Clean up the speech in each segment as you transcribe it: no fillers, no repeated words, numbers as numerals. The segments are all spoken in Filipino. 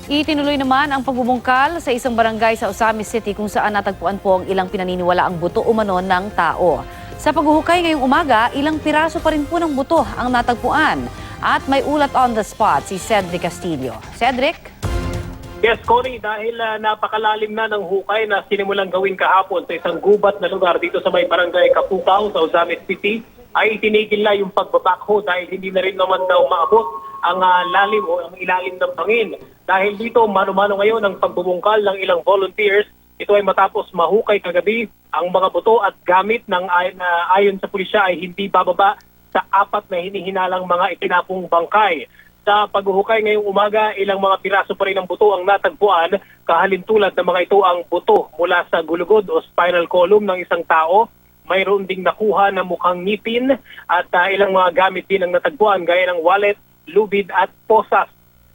Itinuloy naman ang pagbubungkal sa isang barangay sa Osamis City kung saan natagpuan po ang ilang pinaniniwalaang buto umano ng tao. Sa paghuhukay ngayong umaga, ilang piraso pa rin po ng buto ang natagpuan. At may ulat on the spot si Cedric Castillo. Cedric? Yes, Connie, dahil napakalalim na ng hukay na sinimulang gawin kahapon sa isang gubat na lugar dito sa may barangay Kapukaw sa Osamis City, ay itinigil na yung pagbabakho dahil hindi na rin naman daw maabot ang lalim o ang ilalim ng bangin. Dahil dito, mano-mano ngayon ang pagbubungkal ng ilang volunteers. Ito ay matapos mahukay kagabi ang mga buto at gamit ng ayon sa pulisya ay hindi bababa sa 4 na hinihinalang mga itinapong bangkay. Sa paghuhukay ngayong umaga, ilang mga piraso pa rin ng buto ang natagpuan. Kahalintulad ng mga ito ang buto mula sa gulugod o spinal column ng isang tao. Mayroon ding nakuha na mukhang ngipin at ilang mga gamit din ang natagpuan gaya ng wallet, lubid at posas.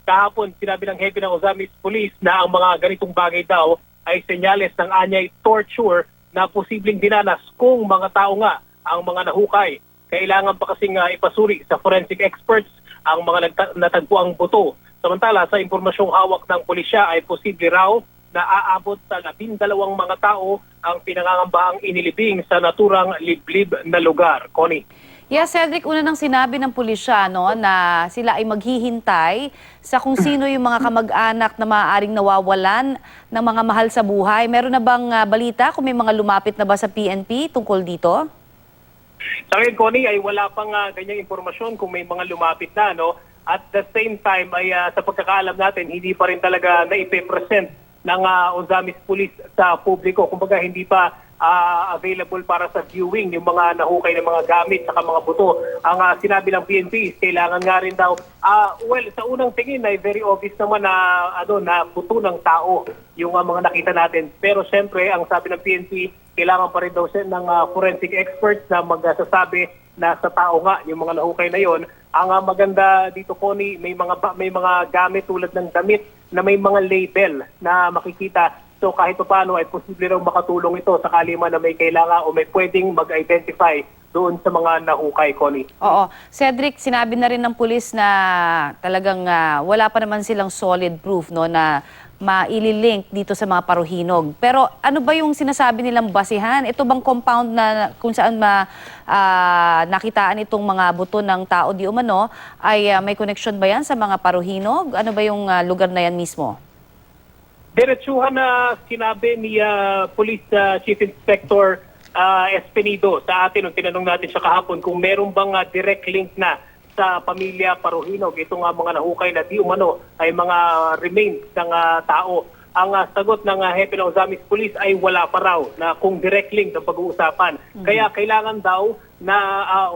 Kahapon, sinabi ng hepe ng Osamis Police na ang mga ganitong bagay daw ay senyales ng anyay torture na posibleng dinanas kung mga tao nga ang mga nahukay. Kailangan pa kasing ipasuri sa forensic experts ang mga natagpuang buto. Samantala, sa impormasyong hawak ng pulisya ay posible raw na aabot sa 12 mga tao ang pinangangambaang inilibing sa naturang liblib na lugar. Connie? Yes, Cedric, una nang sinabi ng pulisya na sila ay maghihintay sa kung sino yung mga kamag-anak na maaaring nawawalan ng mga mahal sa buhay. Meron na bang balita kung may mga lumapit na ba sa PNP tungkol dito? Sa ngayon, Connie, ay wala pang ganyang impormasyon kung may mga lumapit na. At the same time, ay sa pagkakaalam natin, hindi pa rin talaga naipe-present ng Osamis Police sa publiko. Kumbaga, hindi pa available para sa viewing yung mga nahukay ng mga gamit at mga buto. Ang sinabi ng PNP is kailangan nga rin daw, sa unang tingin ay very obvious naman na buto ng tao yung mga nakita natin. Pero siyempre, ang sabi ng PNP, kailangan pa rin daw ng forensic experts na magsasabi na sa tao nga yung mga nahukay na yon. Ang maganda dito, Connie, may mga gamit tulad ng damit na may mga label na makikita. So kahit paano ay posible raw makatulong ito sakali man na may kailangan o may pwedeng mag-identify doon sa mga nahukay, Connie. Oo. Cedric, sinabi na rin ng pulis na talagang wala pa naman silang solid proof na maililink dito sa mga paruhinog. Pero ano ba yung sinasabi nilang basihan? Ito bang compound na kung saan nakitaan itong mga buto ng tao di umano ay may connection ba yan sa mga paruhinog? Ano ba yung lugar na yan mismo? Diretsuhan na sinabi ni Police Chief Inspector Espinido sa atin nung tinanong natin siya kahapon kung meron bang direct link na sa pamilya Paruhinog. Ito nga mga nahukay na di umano ay mga remains ng tao. Ang sagot ng hepe ng Osamis Police ay wala pa raw na kung direct link ng pag-uusapan. Kaya kailangan daw na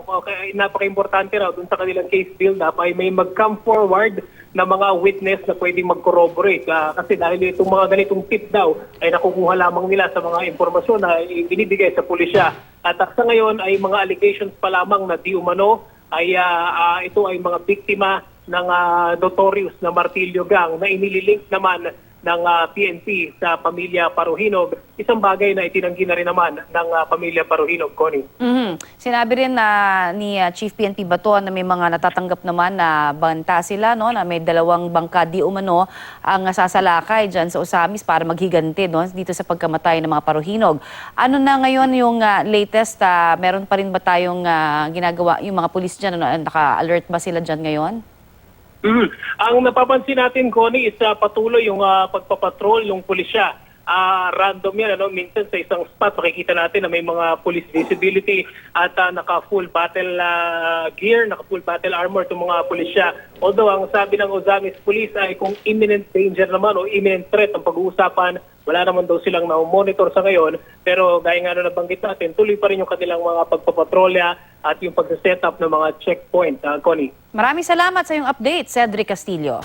napaka-importante raw dun sa kanilang case build-up ay may mag-come forward na mga witness na pwedeng mag-corroborate. Kasi dahil itong mga ganitong tip daw ay nakukuha lamang nila sa mga impormasyon na binibigay sa pulisya. At sa ngayon ay mga allegations pa lamang na di umano ay ito ay mga biktima ng notorious na Martilyo Gang na inililink naman ng PNP sa pamilya Paruhinog, isang bagay na itinanggi na rin naman ng pamilya Paruhinog, Connie. Sinabi rin ni Chief PNP Bato na may mga natatanggap naman na banta sila, na may 2 bangka di umano ang sasalakay dyan sa Osamis para maghiganti dito sa pagkamatay ng mga Paruhinog. Ano na ngayon yung latest? Meron pa rin ba tayong ginagawa yung mga pulis dyan? Naka-alert ba sila dyan ngayon? Ang napapansin natin, Connie, is patuloy yung pagpapatrol ng pulisya. Random yan, minsan sa isang spot makikita natin na may mga police visibility at naka-full battle gear, naka-full battle armor itong mga pulisya. Although ang sabi ng Osamis Police ay kung imminent danger naman o imminent threat ang pag-uusapan, wala naman daw silang na-monitor sa ngayon. Pero gaya nga nabanggit natin, tuloy pa rin yung kanilang mga pagpapatrolya at yung pag-set up ng mga checkpoint, Connie. Maraming salamat sa iyong update, Cedric Castillo.